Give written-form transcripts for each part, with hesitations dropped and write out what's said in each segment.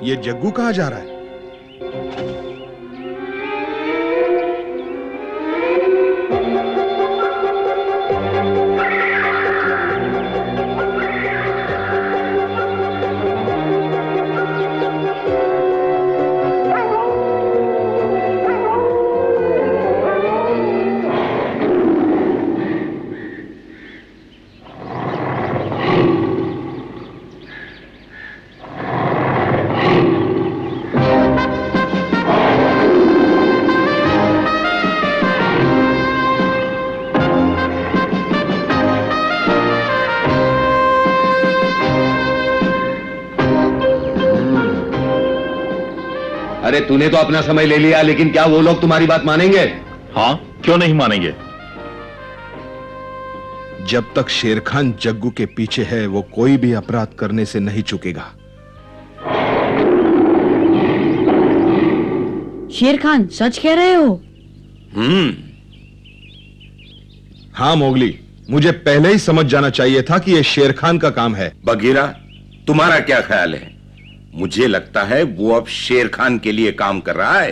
ये जग्गू कहां जा रहा है? अरे तूने तो अपना समय ले लिया, लेकिन क्या वो लोग तुम्हारी बात मानेंगे? हाँ, क्यों नहीं मानेंगे? जब तक शेर खान जग्गू के पीछे है, वो कोई भी अपराध करने से नहीं चूकेगा। शेर खान सच कह रहे हो? हाँ मोगली, मुझे पहले ही समझ जाना चाहिए था कि यह शेर खान का काम है। बगीरा, तुम्हारा क्या ख्याल है? मुझे लगता है वो अब शेर खान के लिए काम कर रहा है।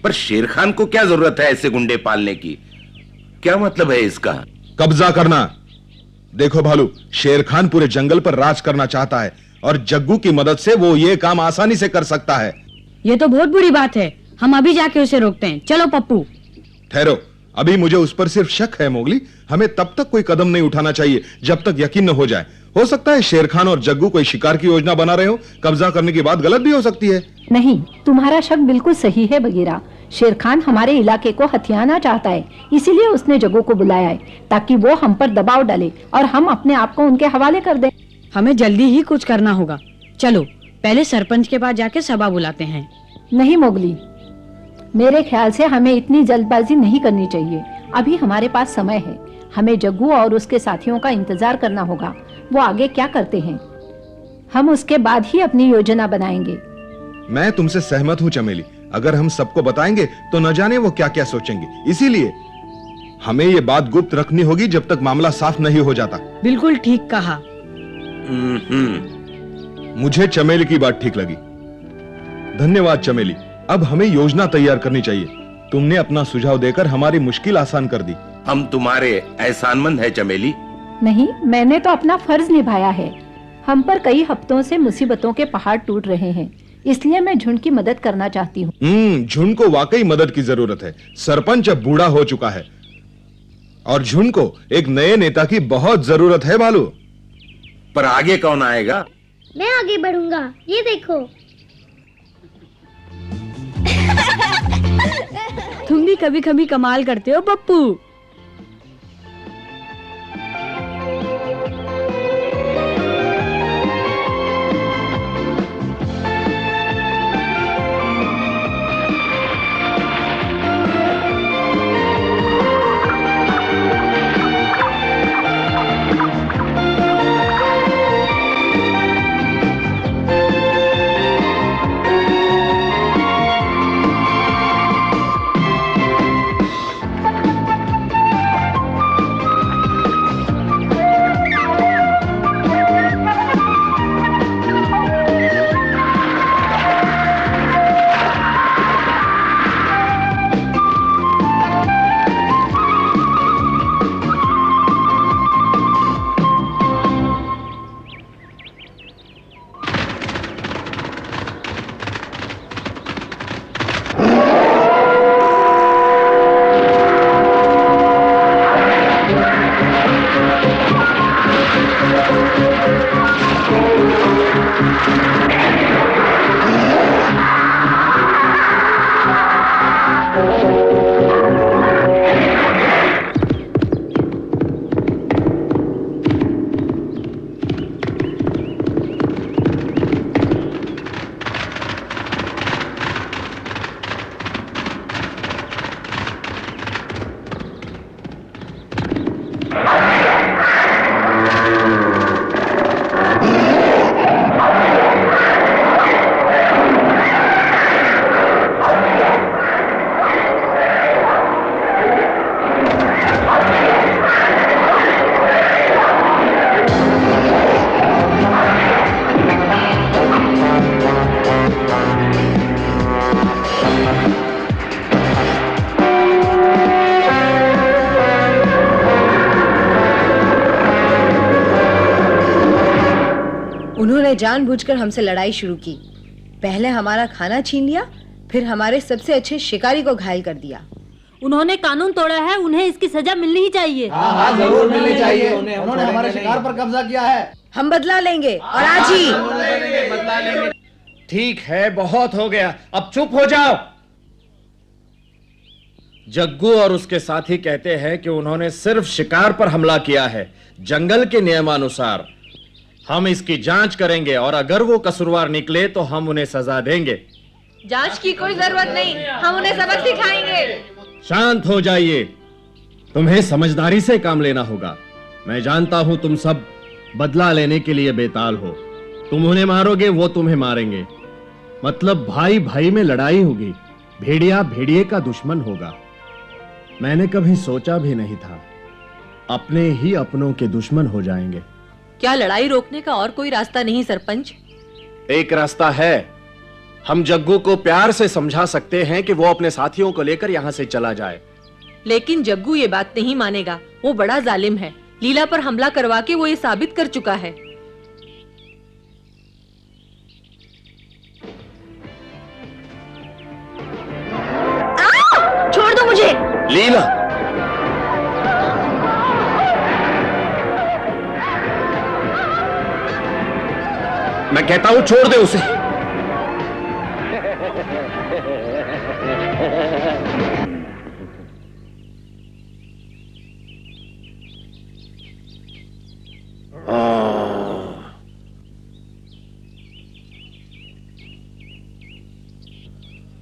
पर शेर खान को क्या जरूरत है ऐसे गुंडे पालने की? क्या मतलब है इसका? कब्जा करना। देखो भालू, शेर खान पूरे जंगल पर राज करना चाहता है और जग्गू की मदद से वो ये काम आसानी से कर सकता है। ये तो बहुत बुरी बात है। हम अभी जाके उसे रोकते हैं। चलो पप्पू। ठहरो, अभी मुझे उस पर सिर्फ शक है मोगली। हमें तब तक कोई कदम नहीं उठाना चाहिए जब तक यकीन न हो जाए। हो सकता है शेर खान और जग्गू कोई शिकार की योजना बना रहे हो। कब्जा करने की बात गलत भी हो सकती है। नहीं, तुम्हारा शक बिल्कुल सही है बगीरा। शेर खान हमारे इलाके को हथियाना चाहता है, इसीलिए उसने जग्गू को बुलाया है ताकि वो हम पर दबाव डाले और हम अपने आप को उनके हवाले कर दें। हमें जल्दी ही कुछ करना होगा। चलो पहले सरपंच के पास जाके सभा बुलाते हैं। नहीं मोगली, मेरे ख्याल से हमें इतनी जल्दबाजी नहीं करनी चाहिए। अभी हमारे पास समय है। हमें जग्गू और उसके साथियों का इंतजार करना होगा। वो आगे क्या करते हैं, हम उसके बाद ही अपनी योजना बनाएंगे। मैं तुमसे सहमत हूँ चमेली। अगर हम सबको बताएंगे तो न जाने वो क्या क्या सोचेंगे। इसीलिए हमें ये बात गुप्त रखनी होगी जब तक मामला साफ नहीं हो जाता। बिल्कुल ठीक कहा। मुझे चमेली की बात ठीक लगी। धन्यवाद चमेली। अब हमें योजना तैयार करनी चाहिए। तुमने अपना सुझाव देकर हमारी मुश्किल आसान कर दी। हम तुम्हारे एहसानमंद हैं चमेली। नहीं, मैंने तो अपना फर्ज निभाया है। हम पर कई हफ्तों से मुसीबतों के पहाड़ टूट रहे हैं, इसलिए मैं झुंड की मदद करना चाहती हूँ। झुंड को वाकई मदद की जरूरत है। सरपंच अब बूढ़ा हो चुका है और झुंड को एक नए नेता की बहुत जरूरत है भालू। पर आगे कौन आएगा? मैं आगे बढ़ूंगा, ये देखो। तुम भी कभी कभी कमाल करते हो पप्पू। उन्होंने जानबूझकर हमसे लड़ाई शुरू की। पहले हमारा खाना छीन लिया, फिर हमारे सबसे अच्छे शिकारी को घायल कर दिया। उन्होंने कानून तोड़ा है, उन्हें इसकी सजा मिलनी ही चाहिए। हाँ, जरूर मिलनी चाहिए। उन्होंने हमारे शिकार पर कब्जा किया है। हम बदला लेंगे और आज ही। ठीक है, बहुत हो गया, अब चुप हो जाओ। जग्गू और उसके साथी कहते हैं कि उन्होंने सिर्फ शिकार पर हमला किया है, जंगल के नियमानुसार। हम इसकी जांच करेंगे और अगर वो कसूरवार निकले तो हम उन्हें सजा देंगे। जांच की कोई जरूरत नहीं, हम उन्हें सबक सिखाएंगे। शांत हो जाइए, तुम्हें समझदारी से काम लेना होगा। मैं जानता हूं तुम सब बदला लेने के लिए बेताल हो। तुम उन्हें मारोगे, वो तुम्हें मारेंगे। मतलब भाई भाई में लड़ाई होगी, भेड़िया भेड़िए का दुश्मन होगा। मैंने कभी सोचा भी नहीं था अपने ही अपनों के दुश्मन हो जाएंगे। क्या लड़ाई रोकने का और कोई रास्ता नहीं सरपंच? एक रास्ता है। हम जग्गू को प्यार से समझा सकते हैं कि वो अपने साथियों को लेकर यहां से चला जाए। लेकिन जग्गू ये बात नहीं मानेगा, वो बड़ा जालिम है। लीला पर हमला करवा के वो ये साबित कर चुका है। छोड़ दो मुझे। लीला, मैं कहता हूं छोड़ दे उसे।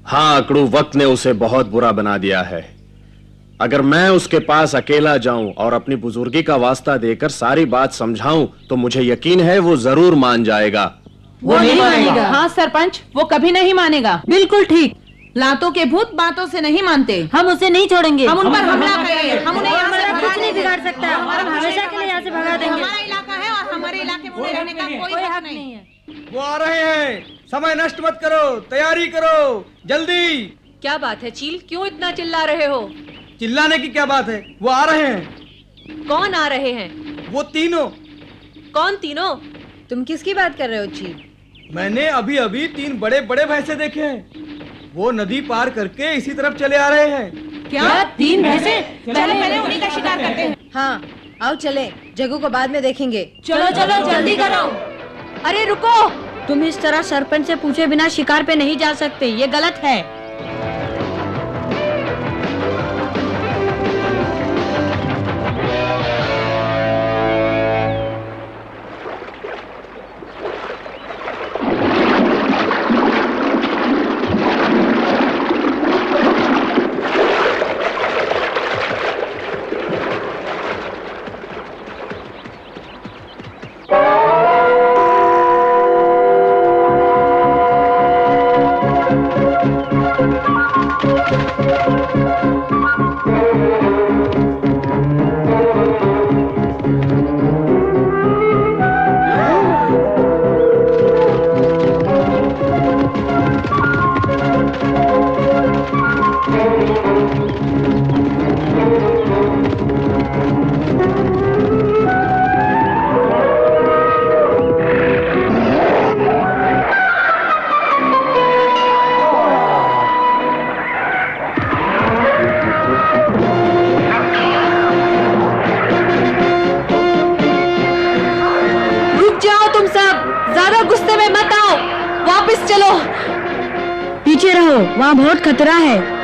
हाँ अकड़ू, वक्त ने उसे बहुत बुरा बना दिया है। अगर मैं उसके पास अकेला जाऊं और अपनी बुजुर्गी का वास्ता देकर सारी बात समझाऊं तो मुझे यकीन है वो जरूर मान जाएगा। वो नहीं मानेगा। हाँ सरपंच, वो कभी नहीं मानेगा। बिल्कुल ठीक। लातों के भूत बातों से नहीं मानते। हम उसे नहीं छोड़ेंगे। हम उन पर हमला करेंगे। हम उन्हें यहाँ से कुछ नहीं बिगाड़ सकता। हम हमेशा के लिए यहाँ से भगा देंगे। हमारा इलाका है और हमारे इलाके में रहने का कोई हक नहीं है। वो आ रहे हैं, समय नष्ट मत करो, तैयारी करो, जल्दी। क्या बात है चील, क्यों इतना चिल्ला रहे हो? चिल्लाने की क्या बात है, वो आ रहे हैं। कौन आ रहे हैं? वो तीनों। कौन तीनों? तुम किसकी बात कर रहे हो चील? मैंने अभी अभी 3 बड़े बड़े भैंसे देखे हैं। वो नदी पार करके इसी तरफ चले आ रहे हैं। क्या 3 भैंसे? पहले उन्हीं का शिकार करते हैं। हाँ आओ चले, जग्गू को बाद में देखेंगे। चलो चलो जल्दी करो। अरे रुको, तुम इस तरह सरपंच से पूछे बिना शिकार पे नहीं जा सकते, ये गलत है। पीछे रहो, वहाँ बहुत खतरा है।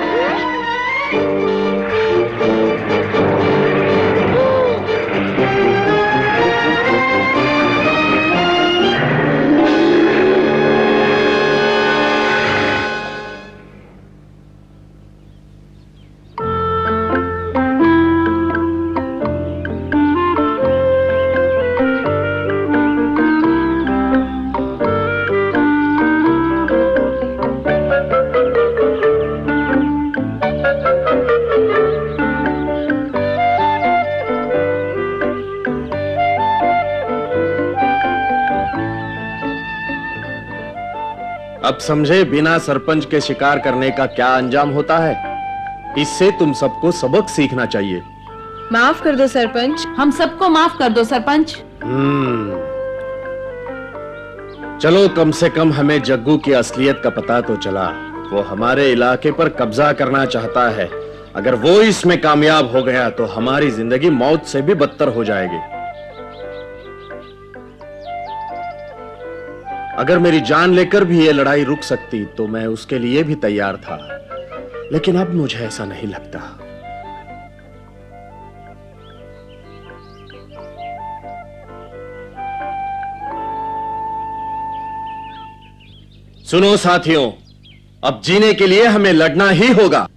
अब समझे बिना सरपंच के शिकार करने का क्या अंजाम होता है। इससे तुम सबको सबक सीखना चाहिए। माफ कर दो सरपंच। हम सबको माफ कर दो सरपंच। चलो कम से कम हमें जग्गू की असलियत का पता तो चला। वो हमारे इलाके पर कब्जा करना चाहता है। अगर वो इसमें कामयाब हो गया तो हमारी जिंदगी मौत से भी बदतर हो जाएगी। अगर मेरी जान लेकर भी ये लड़ाई रुक सकती तो मैं उसके लिए भी तैयार था, लेकिन अब मुझे ऐसा नहीं लगता। सुनो साथियों, अब जीने के लिए हमें लड़ना ही होगा।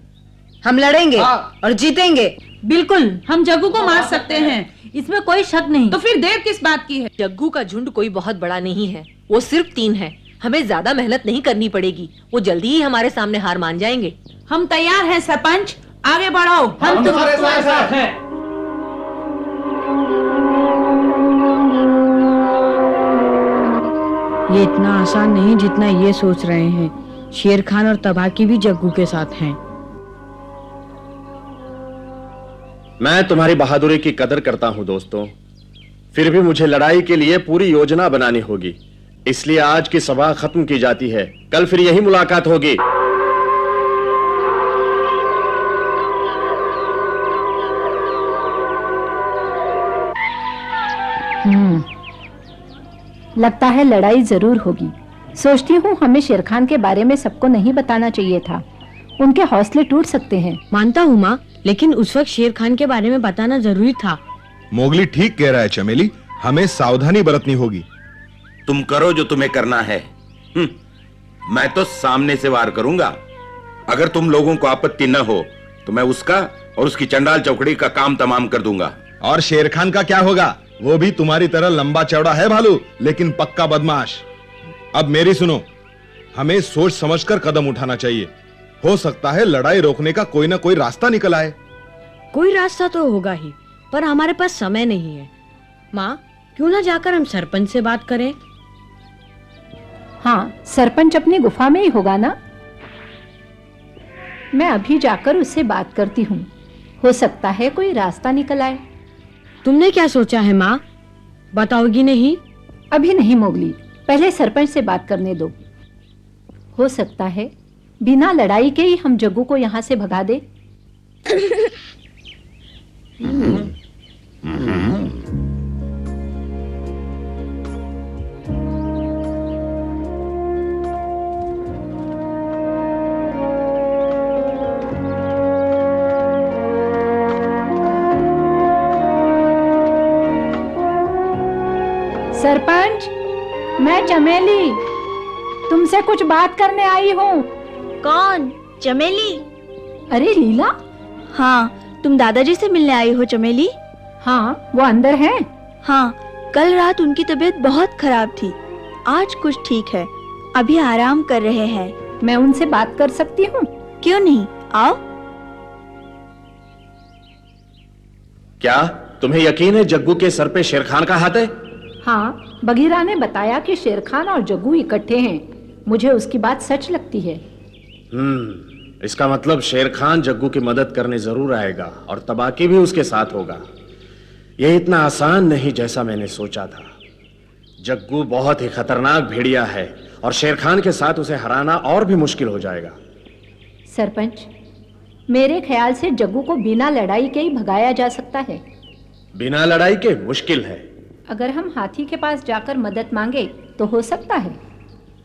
हम लड़ेंगे और जीतेंगे। बिल्कुल, हम जग्गू को मार सकते हैं, इसमें कोई शक नहीं। तो फिर देर किस बात की है? जग्गू का झुंड कोई बहुत बड़ा नहीं है, वो सिर्फ 3 है। हमें ज्यादा मेहनत नहीं करनी पड़ेगी, वो जल्दी ही हमारे सामने हार मान जाएंगे। हम तैयार हैं सरपंच, आगे बढ़ो। हम तुम्हारे साथ हैं। ये इतना आसान नहीं जितना ये सोच रहे हैं। शेर खान और तबाकी भी जग्गू के साथ हैं। मैं तुम्हारी बहादुरी की कदर करता हूं दोस्तों, फिर भी मुझे लड़ाई के लिए पूरी योजना बनानी होगी। इसलिए आज की सभा खत्म की जाती है, कल फिर यही मुलाकात होगी। लगता है लड़ाई जरूर होगी। सोचती हूँ हमें शेर खान के बारे में सबको नहीं बताना चाहिए था, उनके हौसले टूट सकते हैं। मानता हूँ माँ, लेकिन उस वक्त शेर खान के बारे में बताना जरूरी था। मोगली ठीक कह रहा है चमेली, हमें सावधानी बरतनी होगी। तुम करो जो तुम्हें करना है। मैं तो सामने से वार करूंगा। अगर तुम लोगों को आपत्ति न हो तो मैं उसका और उसकी चंडाल चौकड़ी का काम तमाम कर दूंगा। और शेर खान का क्या होगा? वो भी तुम्हारी तरह लंबा चौड़ा है भालू, लेकिन पक्का बदमाश। अब मेरी सुनो, हमें सोच समझकर कदम उठाना चाहिए। हो सकता है लड़ाई रोकने का कोई ना कोई रास्ता निकल आए। कोई रास्ता तो होगा ही, पर हमारे पास समय नहीं है। माँ, क्यों ना जाकर हम सरपंच से बात करें? हाँ, सरपंच अपनी गुफा में ही होगा ना। मैं अभी जाकर उससे बात करती हूँ, हो सकता है कोई रास्ता निकल आए। तुमने क्या सोचा है माँ? बताओगी नहीं? अभी नहीं मोगली, पहले सरपंच से बात करने दो। हो सकता है बिना लड़ाई के ही हम जग्गू को यहाँ से भगा दे। सरपंच, मैं चमेली तुमसे कुछ बात करने आई हूँ। कौन? चमेली? अरे लीला। हाँ, तुम दादाजी से मिलने आई हो चमेली? हाँ, वो अंदर हैं। हाँ, कल रात उनकी तबीयत बहुत खराब थी, आज कुछ ठीक है, अभी आराम कर रहे हैं। मैं उनसे बात कर सकती हूँ? क्यों नहीं, आओ। क्या तुम्हें यकीन है जग्गू के सर पे शेर खान का हाथ है? हाँ, बगीरा ने बताया कि शेर खान और जग्गू इकट्ठे हैं। मुझे उसकी बात सच लगती है। इसका मतलब शेर खान जग्गू की मदद करने जरूर आएगा और तबाकी भी उसके साथ होगा। यह इतना आसान नहीं जैसा मैंने सोचा था। जग्गू बहुत ही खतरनाक भेड़िया है और शेर खान के साथ उसे हराना और भी मुश्किल हो जाएगा। सरपंच, मेरे ख्याल से जग्गू को बिना लड़ाई के ही भगाया जा सकता है। बिना लड़ाई के मुश्किल है। अगर हम हाथी के पास जाकर मदद मांगे तो हो सकता है।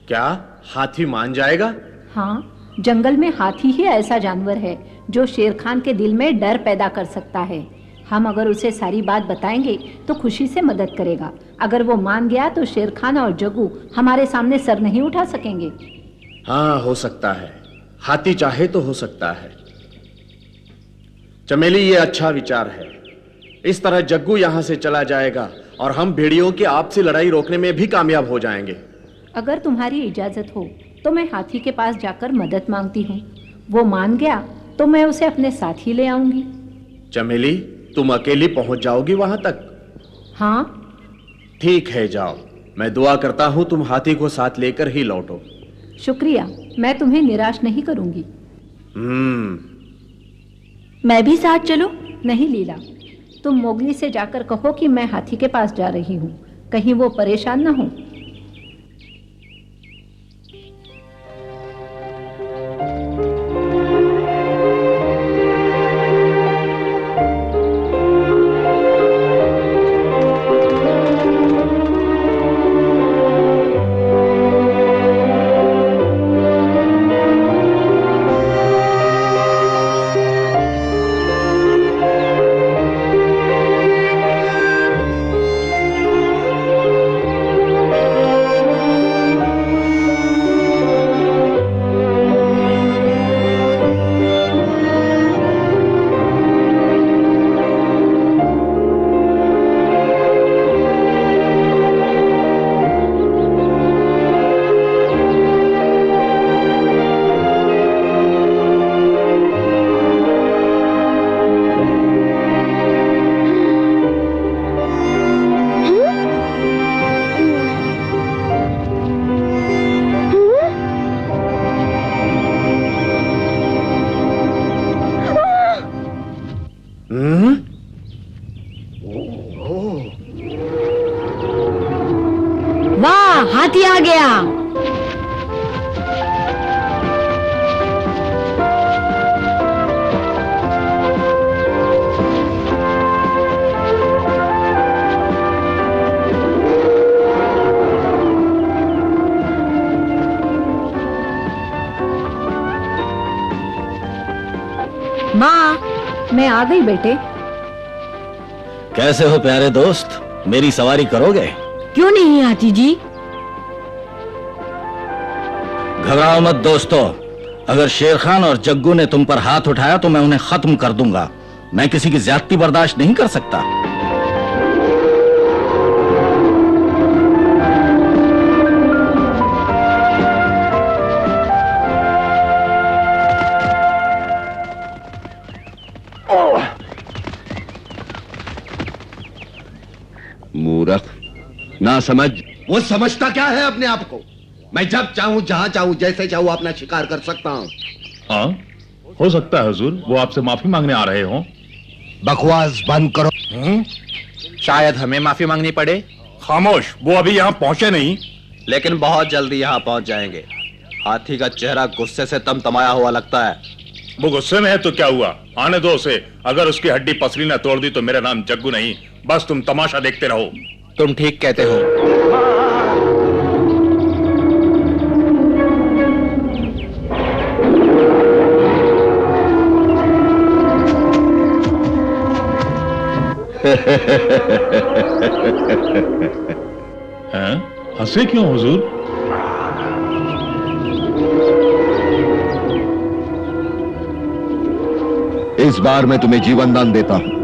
क्या हाथी मान जाएगा? हाँ, जंगल में हाथी ही ऐसा जानवर है जो शेर खान के दिल में डर पैदा कर सकता है। हम अगर उसे सारी बात बताएंगे तो खुशी से मदद करेगा। अगर वो मान गया तो शेर खान और जग्गू हमारे सामने सर नहीं उठा सकेंगे। हाँ, हो सकता है। हाथी चाहे तो हो सकता है। चमेली, ये अच्छा विचार है। इस तरह जग्गू यहां से चला जाएगा और हम भेड़ियों की आपसी लड़ाई रोकने में भी कामयाब हो जाएंगे। अगर तुम्हारी इजाजत हो तो मैं हाथी के पास जाकर मदद मांगती हूँ। वो मान गया तो मैं उसे अपने साथ ही ले आऊंगी। चमेली, तुम अकेली पहुंच जाओगी वहां तक? हाँ। ठीक है, जाओ। मैं दुआ करता हूं तुम हाथी को साथ लेकर ही लौटो। शुक्रिया, मैं तुम्हें निराश नहीं करूंगी। मैं भी साथ चलूं? नहीं लीला, तुम मोगली से जाकर कहो कि मैं हाथी के पास जा रही हूँ, कहीं वो परेशान ना हो। गया। माँ, मैं आ गई बेटे। कैसे हो प्यारे दोस्त, मेरी सवारी करोगे? क्यों नहीं आती जी? घबराओ मत दोस्तों, अगर शेर खान और जग्गू ने तुम पर हाथ उठाया तो मैं उन्हें खत्म कर दूंगा। मैं किसी की ज्यादती बर्दाश्त नहीं कर सकता। मूर्ख, ना समझ। वो समझता क्या है अपने आप को? मैं जब चाहूं, जहां चाहूं, जैसे चाहूं अपना शिकार कर सकता हूं। हाँ, हो सकता है हुजूर वो आपसे माफी मांगने आ रहे हों। बकवास बंद करो। शायद हमें माफी मांगनी पड़े। खामोश, वो अभी यहाँ पहुंचे नहीं। लेकिन बहुत जल्दी यहाँ पहुंच जाएंगे। हाथी का चेहरा गुस्से से तमतमाया हुआ लगता है। वो गुस्से में है तो क्या हुआ, आने दो उसे। अगर उसकी हड्डी पसली न तोड़ दी तो मेरा नाम जग्गू नहीं, बस तुम तमाशा देखते रहो। तुम ठीक कहते हो। हैं? हंसे क्यों हुजूर? इस बार मैं तुम्हें जीवन दान देता हूं।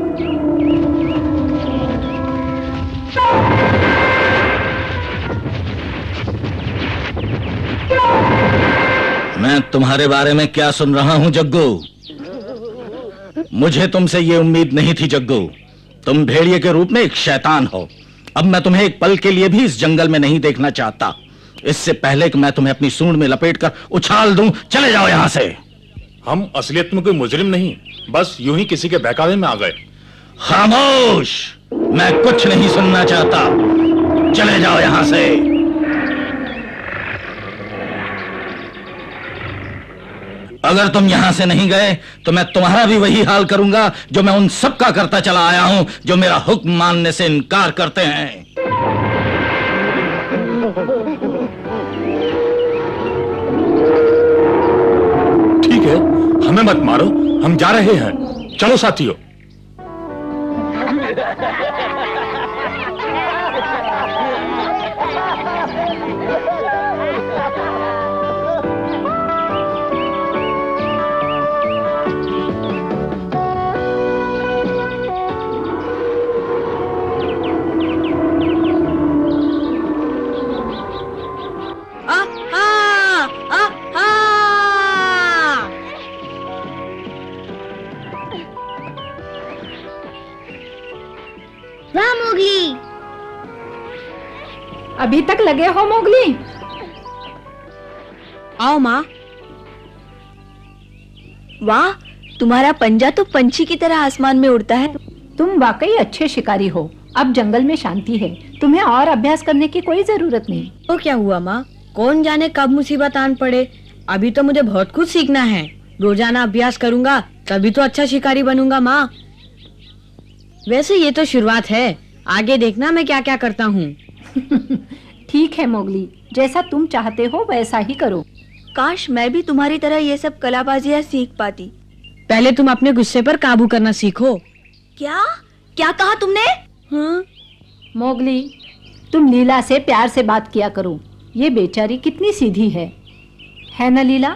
मैं तुम्हारे बारे में क्या सुन रहा हूं जग्गू? मुझे तुमसे ये उम्मीद नहीं थी जग्गू। तुम भेड़िए के रूप में एक शैतान हो। अब मैं तुम्हें एक पल के लिए भी इस जंगल में नहीं देखना चाहता। इससे पहले कि मैं तुम्हें अपनी सूंड में लपेटकर उछाल दूं, चले जाओ यहां से। हम असलियत में कोई मुजरिम नहीं, बस यूं ही किसी के बहकावे में आ गए। खामोश, मैं कुछ नहीं सुनना चाहता। चले जाओ यहां से। अगर तुम यहां से नहीं गए तो मैं तुम्हारा भी वही हाल करूंगा जो मैं उन सब का करता चला आया हूं जो मेरा हुक्म मानने से इनकार करते हैं। ठीक है, हमें मत मारो, हम जा रहे हैं। चलो साथियों। अभी तक लगे हो मोगली? आओ माँ। वाह, तुम्हारा पंजा तो पंछी की तरह आसमान में उड़ता है। तुम वाकई अच्छे शिकारी हो। अब जंगल में शांति है, तुम्हें और अभ्यास करने की कोई जरूरत नहीं। तो क्या हुआ माँ, कौन जाने कब मुसीबत आन पड़े। अभी तो मुझे बहुत कुछ सीखना है। रोजाना अभ्यास करूंगा तभी तो अच्छा शिकारी बनूंगा माँ। वैसे ये तो शुरुआत है, आगे देखना मैं क्या क्या करता हूँ। ठीक है मोगली, जैसा तुम चाहते हो वैसा ही करो। काश मैं भी तुम्हारी तरह ये सब कलाबाजियाँ सीख पाती। पहले तुम अपने गुस्से पर काबू करना सीखो। क्या क्या कहा तुमने? हाँ? मोगली, तुम लीला से प्यार से बात किया करो। ये बेचारी कितनी सीधी है ना लीला?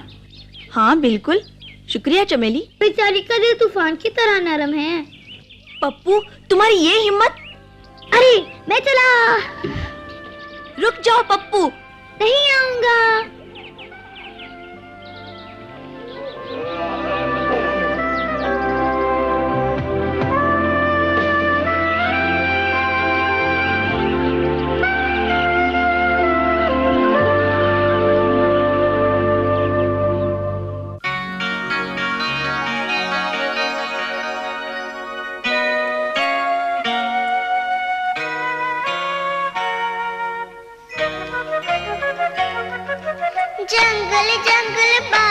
हाँ बिल्कुल, शुक्रिया चमेली। बेचारी का दिल तूफान की तरह नरम है। पप्पू, तुम्हारी ये हिम्मत! अरे मैं चला। रुक जाओ पप्पू। नहीं आऊंगा। बल्ले बाय